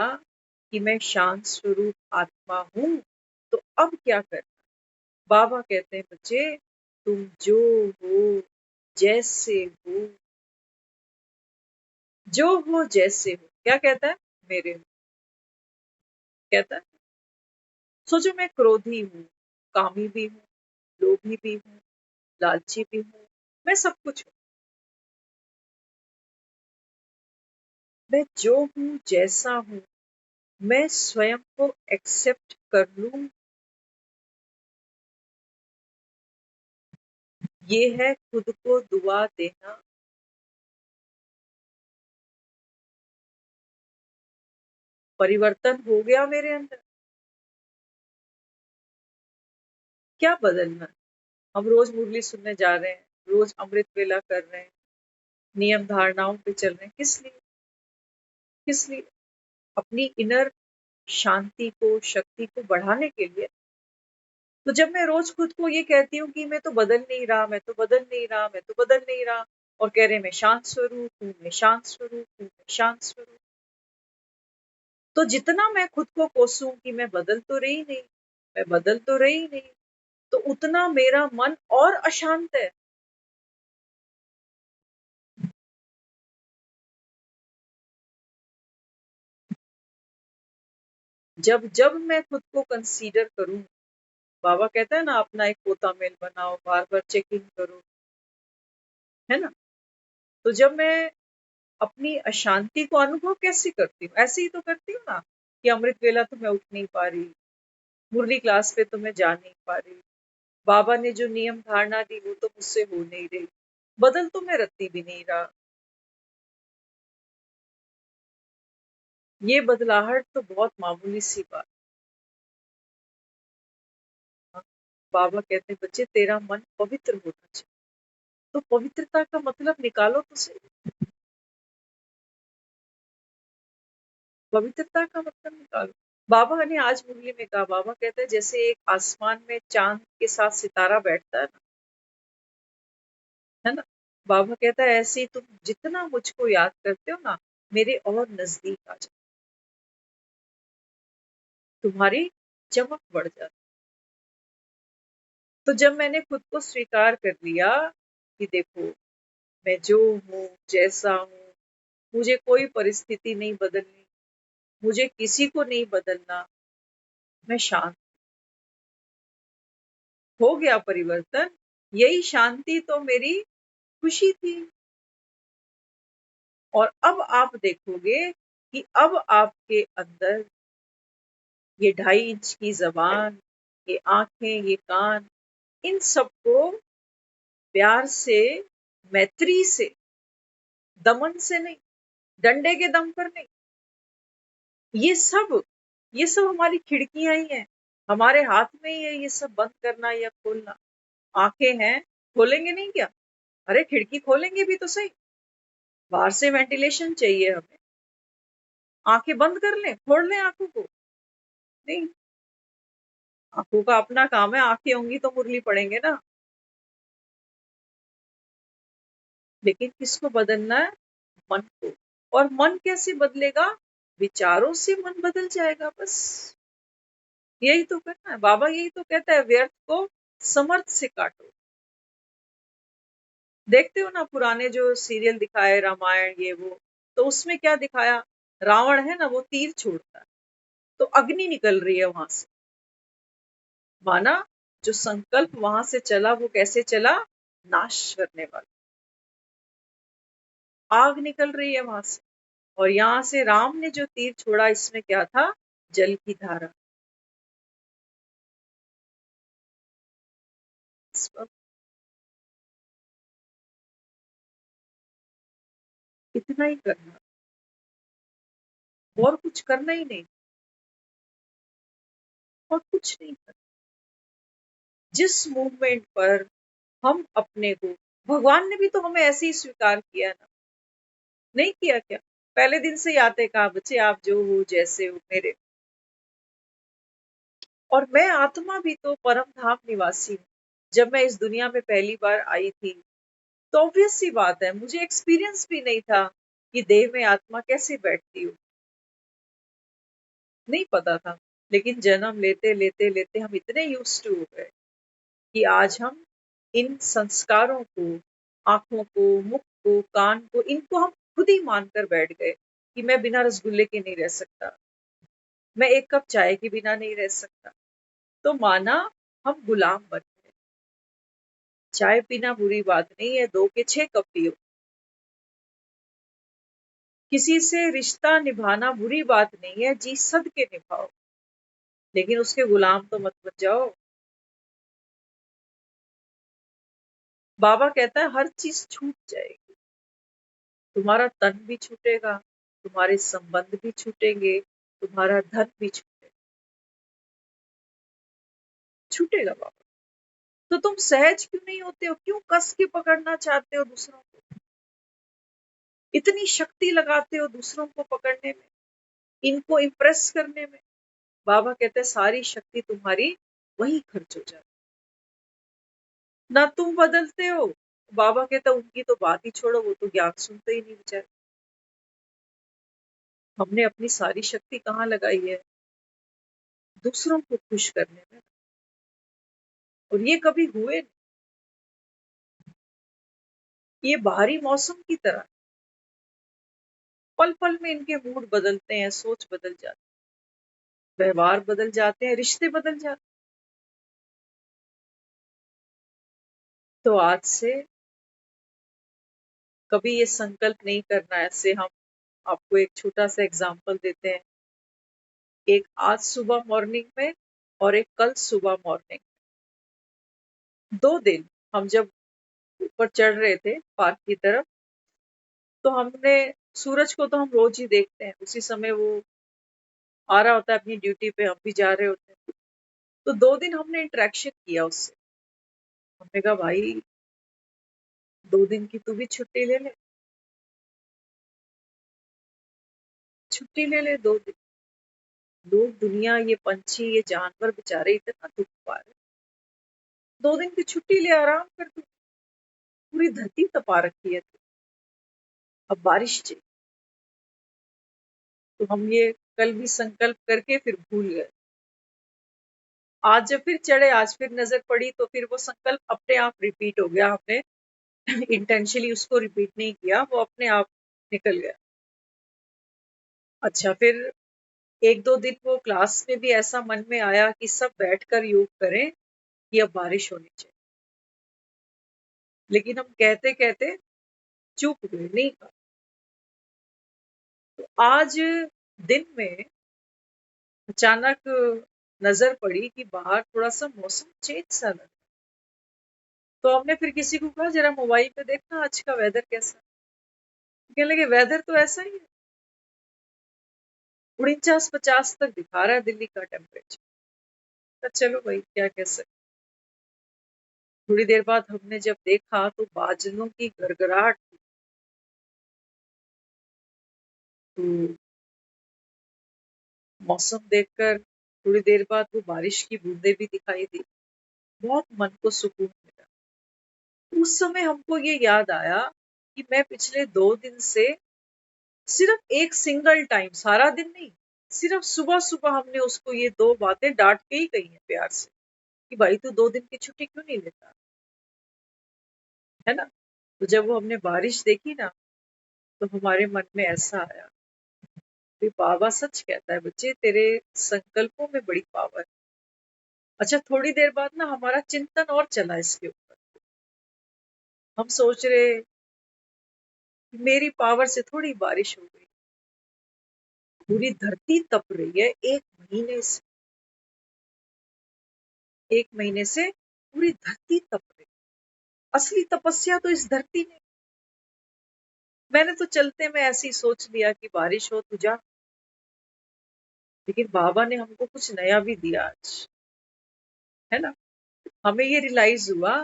कि मैं शांत स्वरूप आत्मा हूं, तो अब क्या कर? बाबा कहते हैं बच्चे तुम जो हो, जैसे हो, जो हो जैसे हो। क्या कहता है? मेरे हो। कहता है सोचो मैं क्रोधी हूँ, कामी भी हूँ, लोभी भी हूँ, लालची भी हूँ, मैं सब कुछ हूँ। मैं जो हूँ जैसा हूँ, मैं स्वयं को एक्सेप्ट कर लूं, ये है खुद को दुआ देना। परिवर्तन हो गया मेरे अंदर। क्या बदलना है? हम रोज मुरली सुनने जा रहे हैं, रोज अमृत वेला कर रहे हैं, नियम धारणाओं पे चल रहे हैं, किस लिए? किस लिए? अपनी इनर शांति को, शक्ति को बढ़ाने के लिए। तो जब मैं रोज खुद को ये कहती हूँ कि मैं तो बदल नहीं रहा, मैं तो बदल नहीं रहा, मैं तो बदल नहीं रहा, और कह रहे मैं शांत स्वरूप हूँ, मैं शांत स्वरूप हूँ, मैं शांत स्वरूप, तो जितना मैं खुद को कोसूं कि मैं बदल तो रही नहीं, मैं बदल तो रही नहीं, तो उतना मेरा मन और अशांत है। जब जब मैं खुद को कंसीडर करूं, बाबा कहता है ना अपना एक पोता मेल बनाओ, बार बार चेकिंग करो, है ना। तो जब मैं अपनी अशांति को अनुभव कैसे करती हूँ? ऐसे ही तो करती हूँ ना, कि अमृत वेला तो मैं उठ नहीं पा रही, मुरली क्लास पे तो मैं जा नहीं पा रही, बाबा ने जो नियम धारणा दी वो तो मुझसे हो नहीं रही, बदल तो मैं रत्ती भी नहीं रहा। ये बदलाहट तो बहुत मामूली सी बात है। बाबा कहते हैं बच्चे तेरा मन पवित्र होना चाहिए। तो पवित्रता का मतलब निकालो तो सही। पवित्रता का मतलब निकालो। बाबा ने आज मुरली में कहा, बाबा कहते हैं जैसे एक आसमान में चांद के साथ सितारा बैठता है ना। बाबा कहता है ऐसे ही तुम जितना मुझको याद करते हो ना, मेरे और नजदीक आ जाओ, तुम्हारी चमक बढ़ जाती। तो जब मैंने खुद को स्वीकार कर लिया कि देखो मैं जो हूँ, जैसा हूँ, मुझे कोई परिस्थिति नहीं बदलनी, मुझे किसी को नहीं बदलना, मैं शांत हो गया परिवर्तन। यही शांति तो मेरी खुशी थी। और अब आप देखोगे कि अब आपके अंदर ये 2.5 इंच की जबान, ये आंखें, ये कान, इन सबको प्यार से, मैत्री से, दमन से नहीं, डंडे के दम पर नहीं, ये सब ये सब हमारी खिड़कियां ही हैं। हमारे हाथ में ही है ये सब बंद करना या खोलना। आंखें हैं, खोलेंगे नहीं क्या? अरे खिड़की खोलेंगे भी तो सही। बाहर से वेंटिलेशन चाहिए हमें। आंखें बंद कर लें, खोल लें आंखों को? नहीं, आंखों का अपना काम है, आंखें होंगी तो मुरली पड़ेंगे ना। लेकिन किसको बदलना है? मन को। और मन कैसे बदलेगा? विचारों से मन बदल जाएगा बस। यही तो करना है। बाबा यही तो कहता है, व्यर्थ को समर्थ से काटो। देखते हो ना पुराने जो सीरियल दिखाए, रामायण ये वो, तो उसमें क्या दिखाया? रावण है ना, वो तीर छोड़ता है तो अग्नि निकल रही है वहां से। माना जो संकल्प वहां से चला वो कैसे चला? नाश करने वाला। आग निकल रही है वहां से। और यहाँ से राम ने जो तीर छोड़ा, इसमें क्या था? जल की धारा। इस वक्त इतना ही करना, और कुछ करना ही नहीं, और कुछ नहीं करना। जिस मूवमेंट पर हम अपने को, भगवान ने भी तो हमें ऐसे ही स्वीकार किया ना, नहीं किया क्या? पहले दिन से ही आते कहा, बच्चे आप जो हो, जैसे हो मेरे। और मैं आत्मा भी तो परम धाम निवासी हूँ। जब मैं इस दुनिया में पहली बार आई थी, तो ऑब्वियस सी बात है, मुझे एक्सपीरियंस भी नहीं था कि देह में आत्मा कैसे बैठती हो, नहीं पता था। लेकिन जन्म लेते लेते लेते हम इतने यूज्ड टू हो गए कि आज हम इन संस्कारों को, आंखों को, मुख को, कान को, इनको हम खुद ही मानकर बैठ गए कि मैं बिना रसगुल्ले के नहीं रह सकता, मैं एक कप चाय के बिना नहीं रह सकता। तो माना हम गुलाम बन गए। चाय पीना बुरी बात नहीं है, 2 के 6 कप पियो। किसी से रिश्ता निभाना बुरी बात नहीं है, जी सद के निभाओ। लेकिन उसके गुलाम तो मत बन जाओ। बाबा कहता है हर चीज छूट जाएगी। तुम्हारा तन भी छूटेगा, तुम्हारे संबंध भी छूटेंगे, तुम्हारा धन भी छूटेगा। छूटेगा बाबा। तो तुम सहज क्यों नहीं होते हो? क्यों कस के पकड़ना चाहते हो दूसरों को? इतनी शक्ति लगाते हो दूसरों को पकड़ने में, इनको इम्प्रेस करने में। बाबा कहते हैं सारी शक्ति तुम्हारी वही खर्च हो जाती, ना तुम बदलते हो। बाबा कहता उनकी तो बात ही छोड़ो, वो तो ज्ञान सुनते ही नहीं बेचारे। हमने अपनी सारी शक्ति कहाँ लगाई है? दूसरों को खुश करने में। और ये कभी हुए, ये बाहरी मौसम की तरह, पल पल में इनके मूड बदलते हैं, सोच बदल जाती है, व्यवहार बदल जाते हैं, रिश्ते बदल जाते हैं। तो आज से कभी ये संकल्प नहीं करना है। ऐसे हम आपको एक छोटा सा एग्जांपल देते हैं। एक आज सुबह मॉर्निंग में और एक कल सुबह मॉर्निंग, 2 दिन हम जब ऊपर चढ़ रहे थे पार्क की तरफ, तो हमने सूरज को तो हम रोज ही देखते हैं, उसी समय वो आ रहा होता है अपनी ड्यूटी पे, हम भी जा रहे होते हैं। तो 2 दिन हमने इंटरेक्शन किया उससे। हमने कहा भाई 2 दिन की तू भी छुट्टी ले ले, छुट्टी ले ले 2 दिन। लोग, दुनिया, ये पंछी, ये जानवर बेचारे इतना दुख पा रहे। 2 दिन की छुट्टी ले, आराम कर तू, पूरी धरती तपा रखी है तू, अब बारिश चाहिए। तो हम ये कल भी संकल्प करके फिर भूल गए। आज जब फिर चढ़े, आज फिर नजर पड़ी, तो फिर वो संकल्प अपने आप रिपीट हो गया। हमने इंटेंशनली उसको रिपीट नहीं किया, वो अपने आप निकल गया। अच्छा, फिर 1-2 दिन वो क्लास में भी ऐसा मन में आया कि सब बैठकर योग करें कि अब बारिश होनी चाहिए, लेकिन हम कहते कहते चूक गए, नहीं कहा। तो आज दिन में अचानक नजर पड़ी कि बाहर थोड़ा सा मौसम चेंज सा लगा। तो हमने फिर किसी को कहा जरा मोबाइल पे देखना आज का वेदर कैसा है। कहने लगे वेदर तो ऐसा ही है, 49-50 तक दिखा रहा है दिल्ली का टेम्परेचर। तो चलो भाई क्या कह सकते। थोड़ी देर बाद हमने जब देखा तो बादलों की गड़गड़ाहट थी। तो मौसम देखकर थोड़ी देर बाद वो बारिश की बूंदें भी दिखाई दी। बहुत मन को सुकून मिला। उस समय हमको ये याद आया कि मैं पिछले 2 दिन से सिर्फ एक सिंगल टाइम, सारा दिन नहीं, सिर्फ सुबह सुबह हमने उसको ये 2 बातें डांट के ही कही है प्यार से कि भाई तू 2 दिन की छुट्टी क्यों नहीं लेता, है ना। तो जब वो हमने बारिश देखी ना, तो हमारे मन में ऐसा आया कि बाबा सच कहता है बच्चे, तेरे संकल्पों में बड़ी पावर है। अच्छा, थोड़ी देर बाद ना हमारा चिंतन और चला इसके ऊपर। हम सोच रहे कि मेरी पावर से थोड़ी बारिश हो गई, पूरी धरती तप रही है 1 महीने से। 1 महीने से पूरी धरती तप रही। असली तपस्या तो इस धरती ने। मैंने तो चलते में ऐसे ही सोच लिया कि बारिश हो तो जा, लेकिन बाबा ने हमको कुछ नया भी दिया आज, है ना। हमें ये रियलाइज हुआ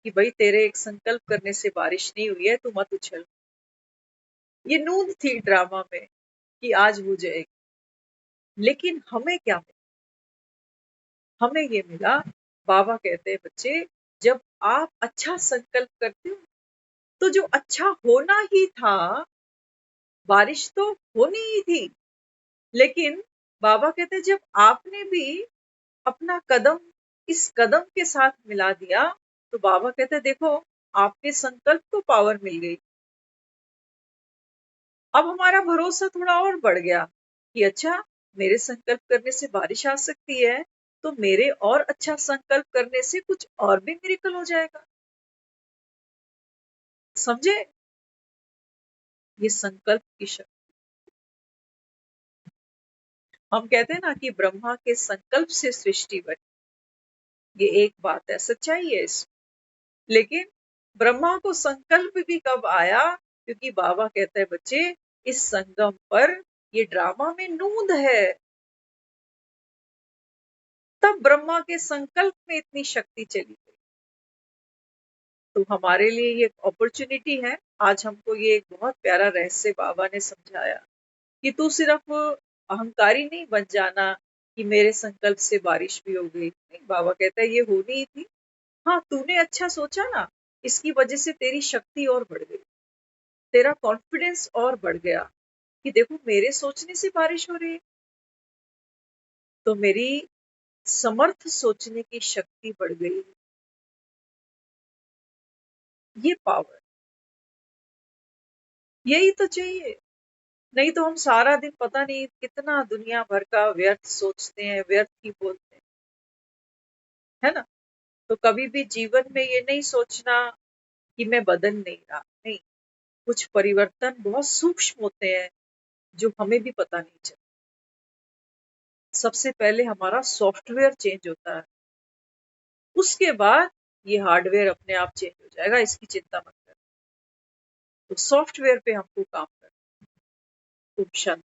कि भाई तेरे एक संकल्प करने से बारिश नहीं हुई है, तू मत उछल। ये नूंद थी ड्रामा में कि आज हो जाएगी, लेकिन हमें क्या मिला? हमें ये मिला, बाबा कहते हैं बच्चे, जब आप अच्छा संकल्प करते हो तो जो अच्छा होना ही था, बारिश तो होनी ही थी, लेकिन बाबा कहते हैं जब आपने भी अपना कदम इस कदम के साथ मिला दिया, तो बाबा कहते हैं देखो, आपके संकल्प को पावर मिल गई। अब हमारा भरोसा थोड़ा और बढ़ गया कि अच्छा, मेरे संकल्प करने से बारिश आ सकती है, तो मेरे और अच्छा संकल्प करने से कुछ और भी मिरेकल हो जाएगा। समझे? ये संकल्प की शक्ति। हम कहते हैं ना कि ब्रह्मा के संकल्प से सृष्टि बनी। ये एक बात है, सच्चाई है इस। लेकिन ब्रह्मा को संकल्प भी कब आया? क्योंकि बाबा कहता है बच्चे, इस संगम पर ये ड्रामा में नूंद है। तब ब्रह्मा के संकल्प में इतनी शक्ति चली गई। तो हमारे लिए ये अपॉर्चुनिटी है। आज हमको ये एक बहुत प्यारा रहस्य बाबा ने समझाया कि तू सिर्फ अहंकारी नहीं बन जाना कि मेरे संकल्प से बारिश भी हो गई। नहीं, बाबा कहता है ये होनी ही थी। हाँ, तूने अच्छा सोचा ना, इसकी वजह से तेरी शक्ति और बढ़ गई, तेरा कॉन्फिडेंस और बढ़ गया कि देखो मेरे सोचने से बारिश हो रही है। तो मेरी समर्थ सोचने की शक्ति बढ़ गई। ये पावर, यही तो चाहिए। नहीं तो हम सारा दिन पता नहीं कितना दुनिया भर का व्यर्थ सोचते हैं, व्यर्थ ही बोलते हैं, है ना। तो कभी भी जीवन में ये नहीं सोचना कि मैं बदल नहीं रहा। नहीं, कुछ परिवर्तन बहुत सूक्ष्म होते हैं जो हमें भी पता नहीं चलता। सबसे पहले हमारा सॉफ्टवेयर चेंज होता है, उसके बाद ये हार्डवेयर अपने आप चेंज हो जाएगा, इसकी चिंता मत कर। तो सॉफ्टवेयर पे हमको काम करना। ओम शांति।